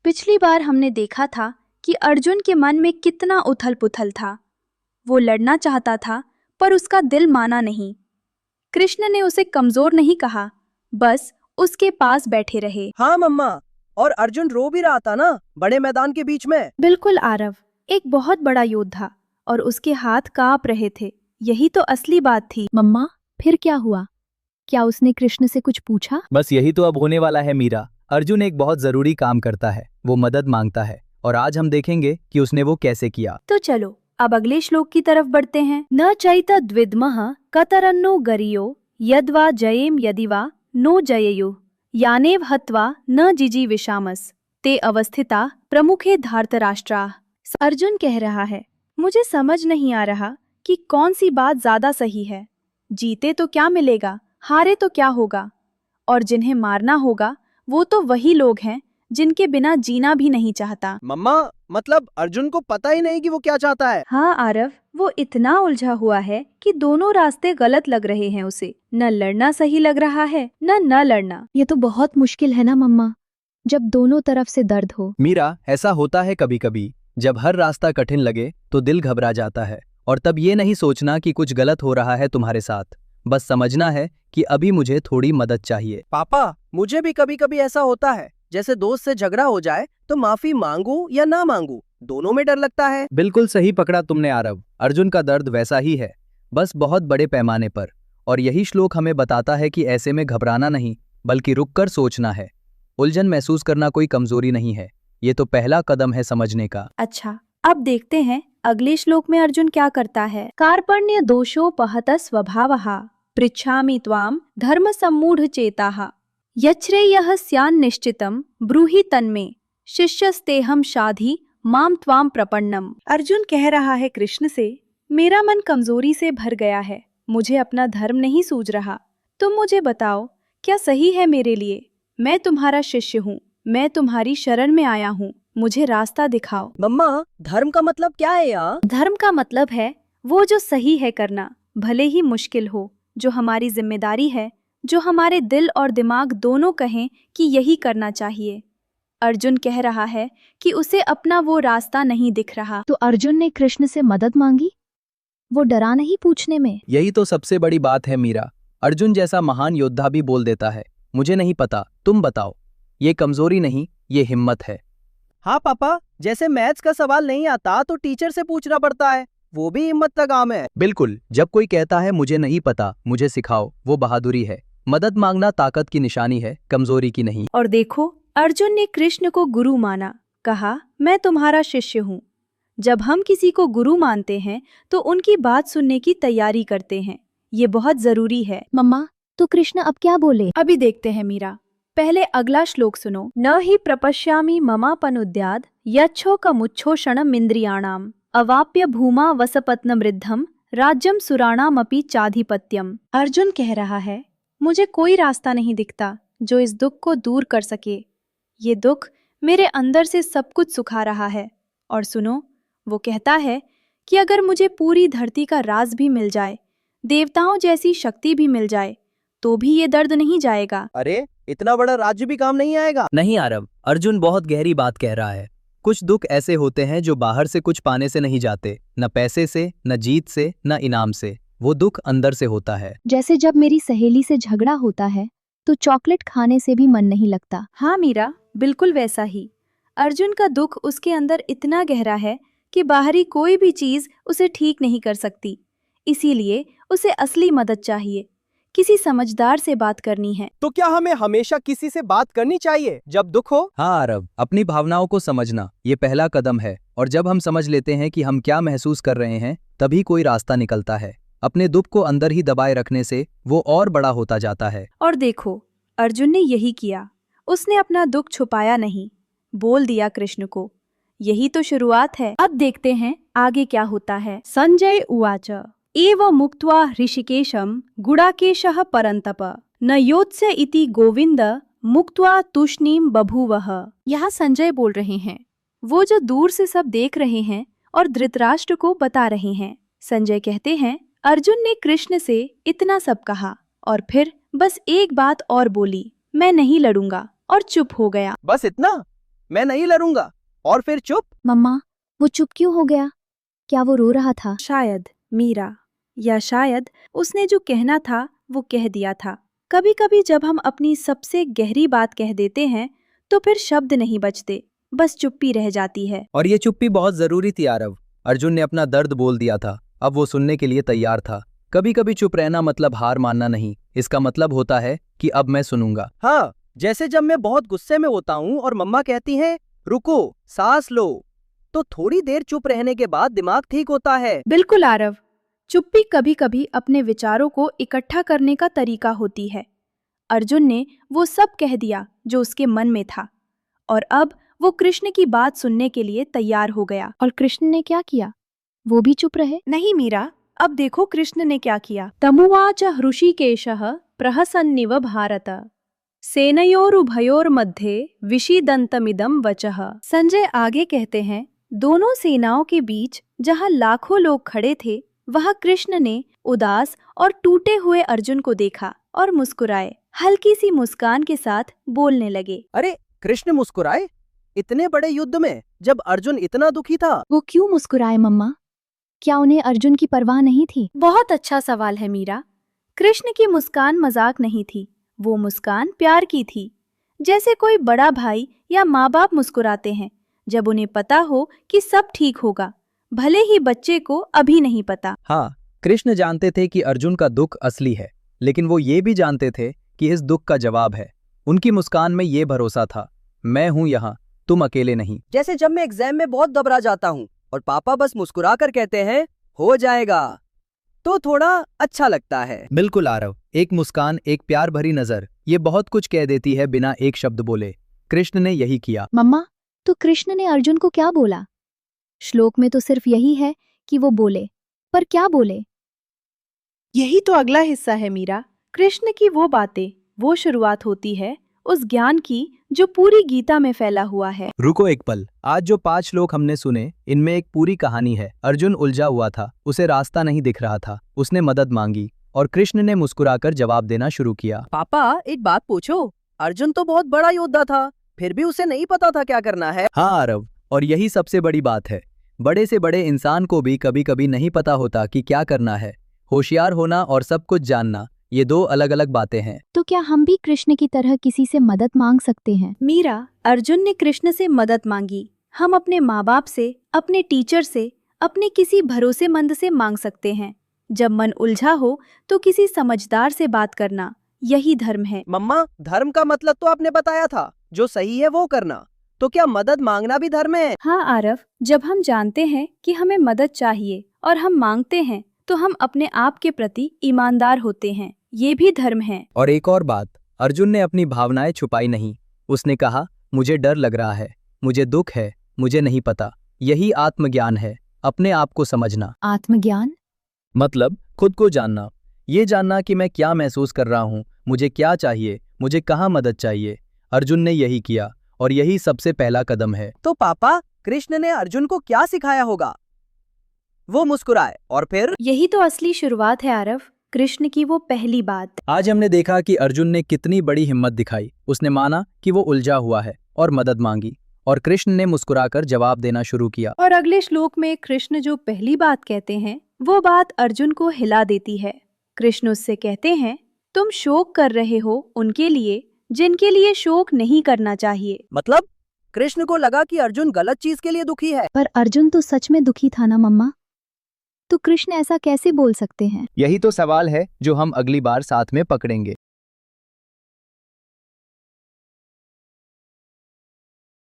पिछली बार हमने देखा था कि अर्जुन के मन में कितना उथल-पुथल था। वो लड़ना चाहता था, पर उसका दिल माना नहीं। कृष्ण ने उसे कमजोर नहीं कहा, बस उसके पास बैठे रहे। हाँ मम्मा, और अर्जुन रो भी रहा था ना, बड़े मैदान के बीच में। बिल्कुल आरव, एक बहुत बड़ा योद्धा, और उसके हाथ कांप रहे थे। यही तो असली बात थी। मम्मा, फिर क्या हुआ? क्या उसने कृष्ण से कुछ पूछा? बस यही तो अब होने वाला है मीरा। अर्जुन एक बहुत जरूरी काम करता है, वो मदद मांगता है, और आज हम देखेंगे कि उसने वो कैसे किया। तो चलो अब अगले श्लोक की तरफ बढ़ते हैं। न चैत द्विद्मः कतरन्नो गरियो यद्वा जयेम यदिवा नो जयेयुः यानेव हत्वा न जिजी विशामस ते अवस्थिता प्रमुखे धार्तराष्ट्राः। अर्जुन कह रहा है, मुझे समझ नहीं आ रहा कि कौन सी बात ज्यादा सही है। जीते तो क्या मिलेगा, हारे तो क्या होगा, और जिन्हें मारना होगा वो तो वही लोग हैं जिनके बिना जीना भी नहीं चाहता। मम्मा, मतलब अर्जुन को पता ही नहीं कि वो क्या चाहता है। हाँ आरव, वो इतना उलझा हुआ है कि दोनों रास्ते गलत लग रहे हैं उसे। न लड़ना सही लग रहा है, न लड़ना। ये तो बहुत मुश्किल है ना मम्मा, जब दोनों तरफ से दर्द हो। मीरा, ऐसा होता है कभी कभी, जब हर रास्ता कठिन लगे तो दिल घबरा जाता है, और तब ये नहीं सोचना कि कुछ गलत हो रहा है तुम्हारे साथ, बस समझना है कि अभी मुझे थोड़ी मदद चाहिए। पापा, मुझे भी कभी कभी ऐसा होता है, जैसे दोस्त से झगड़ा हो जाए तो माफी मांगू या ना मांगू, दोनों में डर लगता है। बिल्कुल सही पकड़ा तुमने आरव। अर्जुन का दर्द वैसा ही है, बस बहुत बड़े पैमाने पर, और यही श्लोक हमें बताता है कि ऐसे में घबराना नहीं, बल्कि रुककर सोचना है। उलझन महसूस करना कोई कमजोरी नहीं है, ये तो पहला कदम है समझने का। अच्छा, अब देखते हैं अगले श्लोक में अर्जुन क्या करता है। कार्पण्य दोषोपहत स्वभावः पृच्छामि त्वाम धर्म सम्मूढ़ चेताः यच्छ्रेयः स्यान् निश्चितं ब्रूहि तन्मे शिष्यस्तेहं शाधि माम त्वाम प्रपन्नम। अर्जुन कह रहा है कृष्ण से, मेरा मन कमजोरी से भर गया है, मुझे अपना धर्म नहीं सूझ रहा। तुम मुझे बताओ क्या सही है मेरे लिए। मैं तुम्हारा शिष्य हूँ, मैं तुम्हारी शरण में आया हूँ, मुझे रास्ता दिखाओ। मम्मा, धर्म का मतलब क्या है यार? धर्म का मतलब है वो जो सही है करना, भले ही मुश्किल हो, जो हमारी जिम्मेदारी है, जो हमारे दिल और दिमाग दोनों कहें कि यही करना चाहिए। अर्जुन कह रहा है कि उसे अपना वो रास्ता नहीं दिख रहा। तो अर्जुन ने कृष्ण से मदद मांगी? वो डरा नहीं पूछने में? यही तो सबसे बड़ी बात है मीरा। अर्जुन जैसा महान योद्धा भी बोल देता है, मुझे नहीं पता, तुम बताओ। ये कमजोरी नहीं, ये हिम्मत है। हाँ पापा, जैसे मैथ्स का सवाल नहीं आता तो टीचर से पूछना पड़ता है, वो भी हिम्मत का काम है। बिल्कुल, जब कोई कहता है मुझे नहीं पता, मुझे सिखाओ, वो बहादुरी है। मदद मांगना ताकत की निशानी है, कमजोरी की नहीं। और देखो, अर्जुन ने कृष्ण को गुरु माना, कहा मैं तुम्हारा शिष्य हूँ। जब हम किसी को गुरु मानते हैं तो उनकी बात सुनने की तैयारी करते हैं, ये बहुत जरूरी है। मम्मा, तो कृष्ण अब क्या बोले? अभी देखते हैं मीरा, पहले अगला श्लोक सुनो। न ही प्रपश्यामि ममापनुद्याद् यच्छोकमुच्छोषणम् इंद्रियाणाम् अवाप्य भूमा वसपत्न वृद्धम राज्यम सुराणामपि चाधिपत्यम। अर्जुन कह रहा है, मुझे कोई रास्ता नहीं दिखता जो इस दुख को दूर कर सके। ये दुख मेरे अंदर से सब कुछ सुखा रहा है। और सुनो, वो कहता है कि अगर मुझे पूरी धरती का राज भी मिल जाए, देवताओं जैसी शक्ति भी मिल जाए, तो भी ये दर्द नहीं जाएगा। अरे, इतना बड़ा राज्य भी काम नहीं आएगा। नहीं आरव, अर्जुन बहुत गहरी बात कह रहा है। कुछ दुख ऐसे होते हैं जो बाहर से कुछ पाने से नहीं जाते, न पैसे से, न जीत से, न इनाम से। वो दुख अंदर से होता है। जैसे जब मेरी सहेली से झगड़ा होता है तो चॉकलेट खाने से भी मन नहीं लगता। हाँ मीरा, बिल्कुल वैसा ही। अर्जुन का दुख उसके अंदर इतना गहरा है कि बाहरी कोई भी चीज उसे ठीक नहीं कर सकती। इसीलिए उसे असली मदद चाहिए, किसी समझदार से बात करनी है। तो क्या हमें हमेशा किसी से बात करनी चाहिए जब दुख हो? हाँ आरव, अपनी भावनाओं को समझना ये पहला कदम है, और जब हम समझ लेते हैं कि हम क्या महसूस कर रहे हैं, तभी कोई रास्ता निकलता है। अपने दुख को अंदर ही दबाए रखने से वो और बड़ा होता जाता है। और देखो, अर्जुन ने यही किया, उसने अपना दुख छुपाया नहीं, बोल दिया कृष्ण को। यही तो शुरुआत है। अब देखते हैं आगे क्या होता है। संजय उवाच एव मुक्त्वा ऋषिकेशं गुडाकेशः परन्तप न योत्स्य इति गोविंद मुक्त्वा तूष्णीम बभूवः। यहाँ संजय बोल रहे हैं, वो जो दूर से सब देख रहे हैं और धृतराष्ट्र को बता रहे हैं। संजय कहते हैं, अर्जुन ने कृष्ण से इतना सब कहा और फिर बस एक बात और बोली, मैं नहीं लड़ूंगा, और चुप हो गया। बस इतना? मैं नहीं लड़ूंगा और फिर चुप? मम्मा, वो चुप क्यों हो गया? क्या वो रो रहा था? शायद मीरा, या शायद उसने जो कहना था वो कह दिया था। कभी कभी जब हम अपनी सबसे गहरी बात कह देते हैं तो फिर शब्द नहीं बचते, बस चुप्पी रह जाती है। और ये चुप्पी बहुत जरूरी थी आरव। अर्जुन ने अपना दर्द बोल दिया था, अब वो सुनने के लिए तैयार था। कभी कभी चुप रहना मतलब हार मानना नहीं, इसका मतलब होता है कि अब मैं सुनूंगा। हाँ, जैसे जब मैं बहुत गुस्से में होता हूँ और मम्मा कहती हैं रुको, सांस लो, तो थोड़ी देर चुप रहने के बाद दिमाग ठीक होता है। बिल्कुल आरव, चुप्पी कभी कभी अपने विचारों को इकट्ठा करने का तरीका होती है। अर्जुन ने वो सब कह दिया जो उसके मन में था, और अब वो कृष्ण की बात सुनने के लिए तैयार हो गया। और कृष्ण ने क्या किया? वो भी चुप रहे? नहीं मीरा, अब देखो कृष्ण ने क्या किया। तमुवाच हृषिकेशः प्रहसन्निव भारत, सेनयोरुभयोर्मध्ये विषीदन्तमिदं वचः। संजय आगे कहते हैं, दोनों सेनाओं के बीच जहां लाखों लोग खड़े थे, वहां कृष्ण ने उदास और टूटे हुए अर्जुन को देखा और मुस्कुराए। हल्की सी मुस्कान के साथ बोलने लगे। अरे, कृष्ण मुस्कुराए? इतने बड़े युद्ध में जब अर्जुन इतना दुखी था? वो क्यों मुस्कुराए मम्मा? क्या उन्हें अर्जुन की परवाह नहीं थी? बहुत अच्छा सवाल है मीरा। कृष्ण की मुस्कान मजाक नहीं थी, वो मुस्कान प्यार की थी। जैसे कोई बड़ा भाई या माँ बाप मुस्कुराते हैं जब उन्हें पता हो कि सब ठीक होगा, भले ही बच्चे को अभी नहीं पता। हाँ, कृष्ण जानते थे कि अर्जुन का दुख असली है, लेकिन वो ये भी जानते थे कि इस दुख का जवाब है। उनकी मुस्कान में ये भरोसा था, मैं हूं यहाँ, तुम अकेले नहीं। जैसे जब मैं एग्जाम में बहुत घबरा जाता हूँ और पापा बस मुस्कुरा कर कहते हैं हो जाएगा, तो थोड़ा अच्छा लगता है। बिल्कुल आरव, एक मुस्कान, एक प्यार भरी नजर, ये बहुत कुछ कह देती है बिना एक शब्द बोले। कृष्ण ने यही किया। मम्मा, तो कृष्ण ने अर्जुन को क्या बोला? श्लोक में तो सिर्फ यही है कि वो बोले, पर क्या बोले? यही तो अगला हिस्सा है मीरा। कृष्ण की वो बातें, वो शुरुआत होती है उस ज्ञान की जो पूरी गीता में फैला हुआ है। रुको एक पल, आज जो 5 श्लोक हमने सुने, इनमें एक पूरी कहानी है। अर्जुन उलझा हुआ था, उसे रास्ता नहीं दिख रहा था, उसने मदद मांगी और कृष्ण ने मुस्कुराकर जवाब देना शुरू किया। पापा, एक बात पूछो, अर्जुन तो बहुत बड़ा योद्धा था, फिर भी उसे नहीं पता था क्या करना है। हाँ आरव, और यही सबसे बड़ी बात है। बड़े से बड़े इंसान को भी कभी कभी नहीं पता होता कि क्या करना है। होशियार होना और सब कुछ जानना, ये 2 अलग अलग बातें हैं। तो क्या हम भी कृष्ण की तरह किसी से मदद मांग सकते हैं? मीरा, अर्जुन ने कृष्ण से मदद मांगी। हम अपने माँ बाप से, अपने टीचर से, अपने किसी भरोसेमंद से मांग सकते हैं। जब मन उलझा हो तो किसी समझदार से बात करना, यही धर्म है। मम्मा, धर्म का मतलब तो आपने बताया था, जो सही है वो करना। तो क्या मदद मांगना भी धर्म है? हाँ आरव, जब हम जानते हैं कि हमें मदद चाहिए और हम मांगते हैं तो हम अपने आप के प्रति ईमानदार होते हैं, ये भी धर्म है। और एक और बात, अर्जुन ने अपनी भावनाएं छुपाई नहीं। उसने कहा, मुझे डर लग रहा है, मुझे दुख है, मुझे नहीं पता। यही आत्मज्ञान है, अपने आप को समझना। आत्मज्ञान मतलब खुद को जानना, ये जानना कि मैं क्या महसूस कर रहा हूँ, मुझे क्या चाहिए, मुझे कहाँ मदद चाहिए। अर्जुन ने यही किया और यही सबसे पहला कदम है। तो पापा, कृष्ण ने अर्जुन को क्या सिखाया होगा? वो मुस्कुराए और फिर? यही तो असली शुरुआत है आरव, कृष्ण की वो पहली बात। आज हमने देखा कि अर्जुन ने कितनी बड़ी हिम्मत दिखाई। उसने माना कि वो उलझा हुआ है और मदद मांगी, और कृष्ण ने मुस्कुराकर जवाब देना शुरू किया। और अगले श्लोक में कृष्ण जो पहली बात कहते हैं, वो बात अर्जुन को हिला देती है। कृष्ण उससे कहते हैं, तुम शोक कर रहे हो उनके लिए जिनके लिए शोक नहीं करना चाहिए। मतलब कृष्ण को लगा कि अर्जुन गलत चीज के लिए दुखी है। पर अर्जुन तो सच में दुखी था ना मम्मा? तो कृष्ण ऐसा कैसे बोल सकते हैं? यही तो सवाल है जो हम अगली बार साथ में पकड़ेंगे।